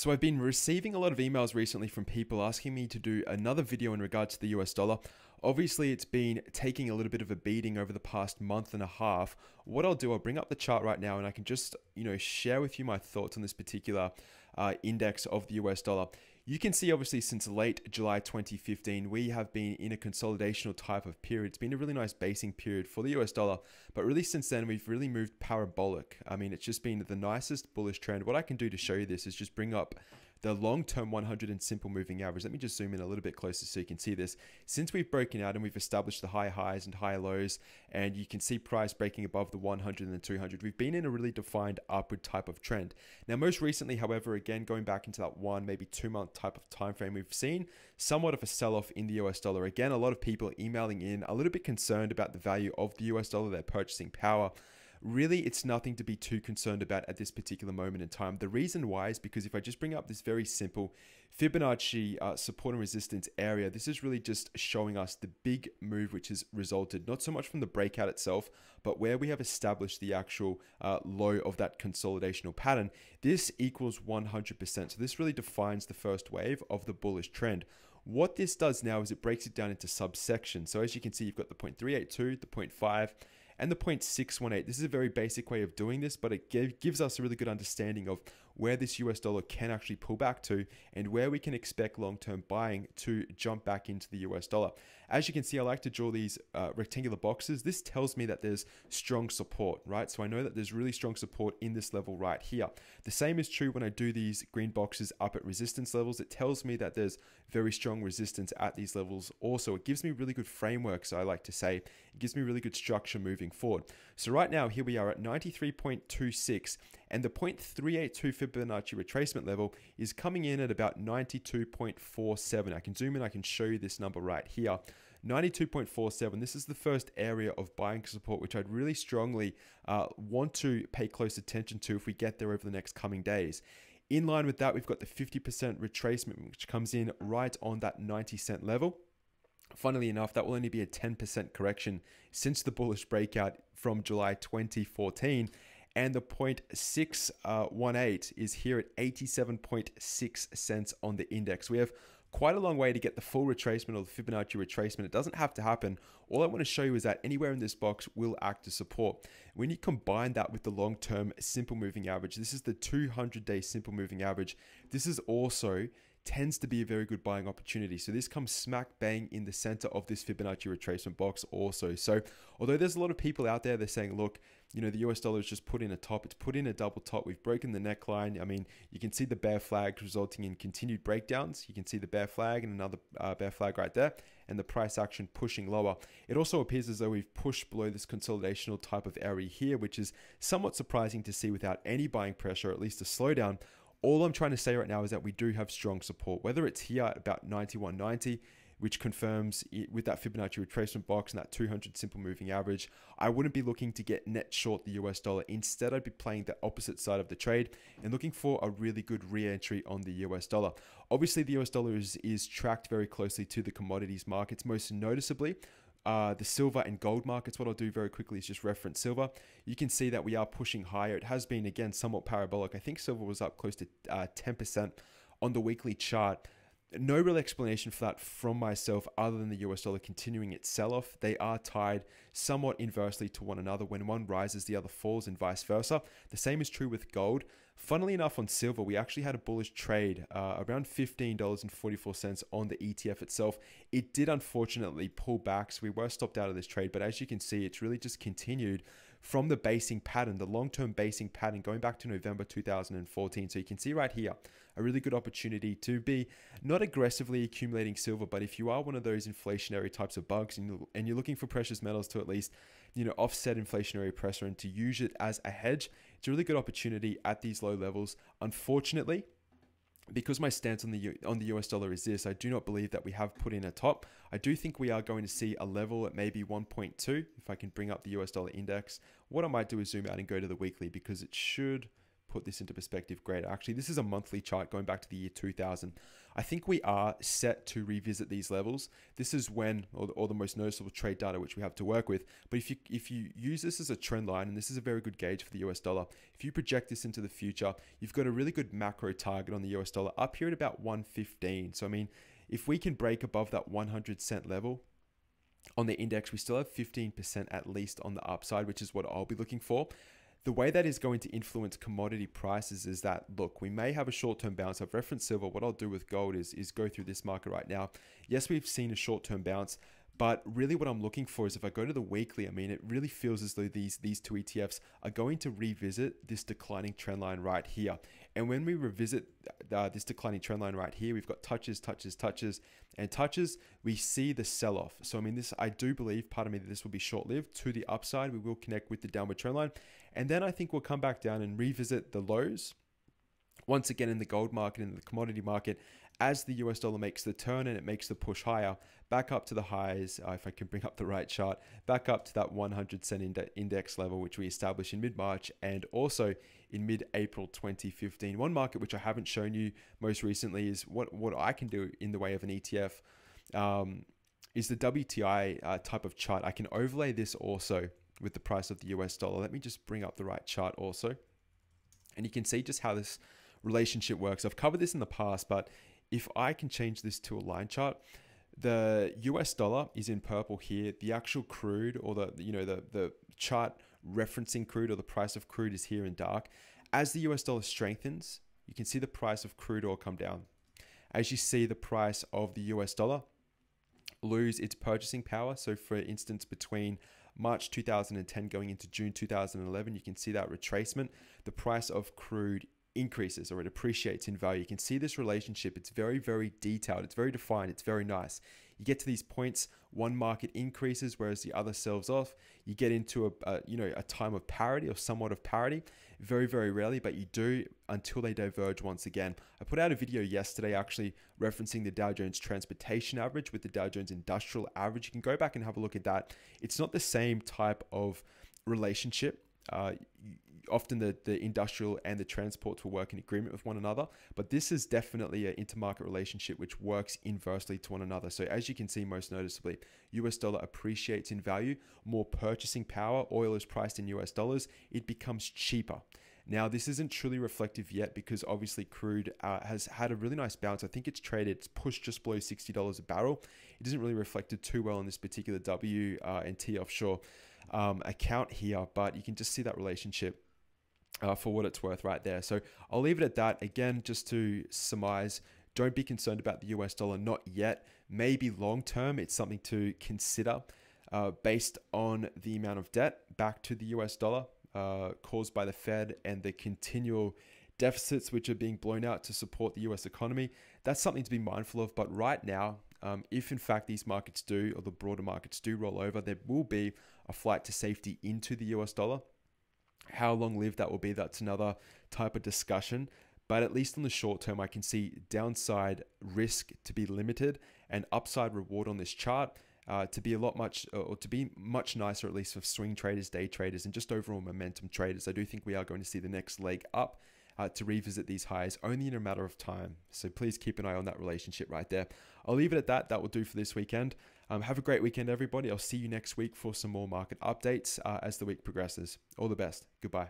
So I've been receiving a lot of emails recently from people asking me to do another video in regards to the US dollar. Obviously, it's been taking a little bit of a beating over the past month and a half. What I'll do, I'll bring up the chart right now and I can just, share with you my thoughts on this particular index of the US dollar. You can see obviously since late July 2015, we have been in a consolidational type of period. It's been a really nice basing period for the US dollar, but really since then, we've really moved parabolic. I mean, it's just been the nicest bullish trend. What I can do to show you this is just bring up the long-term 100 and simple moving average. Let me just zoom in a little bit closer so you can see this. Since we've broken out and we've established the high highs and high lows, and you can see price breaking above the 100 and the 200, we've been in a really defined upward type of trend. Now, most recently, however, again, going back into that 1, maybe 2 month type of time frame, we've seen somewhat of a sell-off in the US dollar. Again, a lot of people emailing in a little bit concerned about the value of the US dollar, their purchasing power. Really, it's nothing to be too concerned about at this particular moment in time. The reason why is because if I just bring up this very simple Fibonacci support and resistance area, this is really just showing us the big move which has resulted, not so much from the breakout itself, but where we have established the actual low of that consolidational pattern. This equals 100%. So this really defines the first wave of the bullish trend. What this does now is it breaks it down into subsections. So as you can see, you've got the 0.382, the 0.5, and the 0.618. This is a very basic way of doing this, but it gives us a really good understanding of where this US dollar can actually pull back to and where we can expect long-term buying to jump back into the US dollar. As you can see, I like to draw these rectangular boxes. This tells me that there's strong support, right? So I know that there's really strong support in this level right here. The same is true when I do these green boxes up at resistance levels. It tells me that there's very strong resistance at these levels. Also, it gives me really good framework, so I like to say. It gives me really good structure moving forward. So right now, here we are at 93.26, and the 0.382 Fibonacci retracement level is coming in at about 92.47. I can zoom in, I can show you this number right here. 92.47. This is the first area of buying support, which I'd really strongly want to pay close attention to if we get there over the next coming days. In line with that, we've got the 50% retracement, which comes in right on that 90-cent level. Funnily enough, that will only be a 10% correction since the bullish breakout from July 2014. And the 0.618 is here at 87.6 cents on the index. We have quite a long way to get the full retracement or the Fibonacci retracement. It doesn't have to happen. All I want to show you is that anywhere in this box will act as support. When you combine that with the long-term simple moving average, this is the 200-day simple moving average. This is also tends to be a very good buying opportunity. So this comes smack bang in the center of this Fibonacci retracement box also. So although there's a lot of people out there, they're saying, look, the US dollar is just put in a top. It's put in a double top. We've broken the neckline. I mean, you can see the bear flag resulting in continued breakdowns. You can see the bear flag and another bear flag right there, and the price action pushing lower. It also appears as though we've pushed below this consolidational type of area here, which is somewhat surprising to see without any buying pressure, or at least a slowdown. All I'm trying to say right now is that we do have strong support, whether it's here at about 91.90, which confirms with that Fibonacci retracement box and that 200 simple moving average. I wouldn't be looking to get net short the US dollar. Instead, I'd be playing the opposite side of the trade and looking for a really good re-entry on the US dollar. Obviously, the US dollar is tracked very closely to the commodities markets, most noticeably the silver and gold markets. What I'll do very quickly is just reference silver. You can see that we are pushing higher. It has been, again, somewhat parabolic. I think silver was up close to 10% on the weekly chart. No real explanation for that from myself other than the US dollar continuing its sell-off. They are tied somewhat inversely to one another. When one rises, the other falls, and vice versa. The same is true with gold. Funnily enough, on silver, we actually had a bullish trade around $15.44 on the ETF itself. It did unfortunately pull back, so we were stopped out of this trade. But as you can see, it's really just continued from the basing pattern, the long-term basing pattern going back to November 2014. So you can see right here, a really good opportunity to be not aggressively accumulating silver, but if you are one of those inflationary types of bugs and you're looking for precious metals to at least, offset inflationary pressure and to use it as a hedge, it's a really good opportunity at these low levels. Unfortunately, because my stance on the US dollar is this, I do not believe that we have put in a top. I do think we are going to see a level at maybe 1.2. If I can bring up the US dollar index, what I might do is zoom out and go to the weekly because it should put this into perspective greater. Actually, this is a monthly chart going back to the year 2000. I think we are set to revisit these levels. This is when, or the most noticeable trade data which we have to work with. But if you use this as a trend line, and this is a very good gauge for the US dollar, if you project this into the future, you've got a really good macro target on the US dollar up here at about 115. So I mean, if we can break above that 100-cent level on the index, we still have 15% at least on the upside, which is what I'll be looking for. The way that is going to influence commodity prices is that, look, we may have a short-term bounce. I've referenced silver. What I'll do with gold is go through this market right now. Yes, we've seen a short-term bounce, but really what I'm looking for is if I go to the weekly, I mean, it really feels as though these two ETFs are going to revisit this declining trend line right here. And when we revisit this declining trend line right here, we've got touches, and touches, we see the sell-off. So, I mean, this, I do believe, pardon me, that this will be short-lived. To the upside, we will connect with the downward trend line. And then I think we'll come back down and revisit the lows once again in the gold market and the commodity market as the US dollar makes the turn and it makes the push higher, back up to the highs, if I can bring up the right chart, back up to that 100-cent index level, which we established in mid-March and also in mid-April 2015. One market which I haven't shown you most recently is what I can do in the way of an ETF is the WTI type of chart. I can overlay this also with the price of the US dollar. Let me just bring up the right chart also. And you can see just how this relationship works. I've covered this in the past, but if I can change this to a line chart, the US dollar is in purple here. The actual crude, or the chart referencing crude, or the price of crude, is here in dark. As the US dollar strengthens, you can see the price of crude oil come down. As you see the price of the US dollar lose its purchasing power. So for instance, between March 2010 going into June 2011, you can see that retracement. The price of crude increases, or it appreciates in value. You can see this relationship. It's very, very detailed. It's very defined. It's very nice. You get to these points, one market increases, whereas the other sells off. You get into a time of parity, or somewhat of parity. Very, very rarely, but you do until they diverge once again. I put out a video yesterday actually referencing the Dow Jones Transportation Average with the Dow Jones Industrial Average. You can go back and have a look at that. It's not the same type of relationship. Often the industrial and the transports will work in agreement with one another, but this is definitely an intermarket relationship which works inversely to one another. So as you can see, most noticeably, US dollar appreciates in value, more purchasing power, oil is priced in US dollars, it becomes cheaper. Now, this isn't truly reflective yet because obviously crude has had a really nice bounce. I think it's pushed just below $60 a barrel. It isn't really reflected too well in this particular W&T offshore account here, but you can just see that relationship for what it's worth right there. So I'll leave it at that. Again, just to surmise, don't be concerned about the US dollar, not yet. Maybe long term, it's something to consider based on the amount of debt back to the US dollar caused by the Fed and the continual deficits which are being blown out to support the US economy. That's something to be mindful of. But right now, if in fact these markets do, or the broader markets do roll over, there will be a flight to safety into the US dollar. How long-lived that will be, that's another type of discussion. But at least in the short term, I can see downside risk to be limited and upside reward on this chart to be much nicer, at least for swing traders, day traders, and just overall momentum traders. I do think we are going to see the next leg up to revisit these highs only in a matter of time. So please keep an eye on that relationship right there. I'll leave it at that. That will do for this weekend. Have a great weekend, everybody. I'll see you next week for some more market updates as the week progresses. All the best. Goodbye.